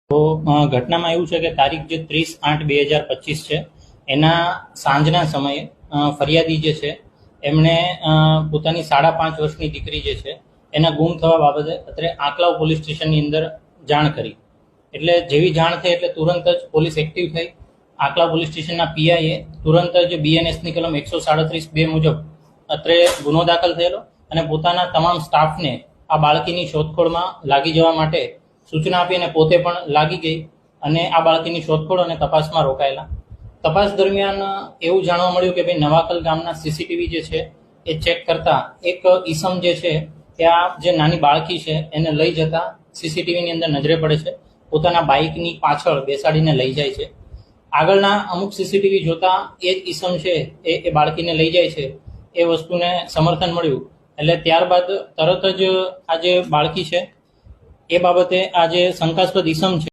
તો ઘટનામાં એવું છે કે તારીખ જે 30/8/2025 છે એના સાંજના સમયે ફરિયાદી જે છે એમણે પોતાની 5.5 વર્ષની દીકરી જે છે એના ગુમ થવા બાબતે અત્યારે આંકલાવ પોલીસ સ્ટેશનની અંદર જાણ કરી. એટલે જેવી જાણ થઈ એટલે તુરંત જ પોલીસ એક્ટિવ થઈ. આંકલાવ પોલીસ સ્ટેશનના પીઆઈએ તુરંત જ બીએનએસની કલમ 137(2) મુજબ અત્રે ગુનો દાખલ થયેલો અને પોતાના તમામ સ્ટાફને આ બાળકીની શોધખોળમાં લાગી જવા માટે સૂચના આપી અને પોતે પણ લાગી ગઈ અને આ બાળકીની શોધખોળ અને તપાસમાં રોકાયેલા. તપાસ દરમિયાન એવું જાણવા મળ્યું કે ભાઈ નવાકલ ગામના સીસીટીવી જે છે એ ચેક કરતા એક ઈસમ જે છે એ આ જે નાની બાળકી છે એને લઈ જતા સીસીટીવીની અંદર નજરે પડે છે. પોતાના બાઇકની પાછળ બેસાડીને લઈ જાય છે. આગળના અમુક સીસીટીવી જોતા એ જ ઈસમ છે એ બાળકીને લઈ જાય છે એ વસ્તુને સમર્થન મળ્યું. એટલે ત્યારબાદ તરત જ આ જે બાળકી છે એ બાબતે આ જે શંકાસ્પદ ઈસમ છે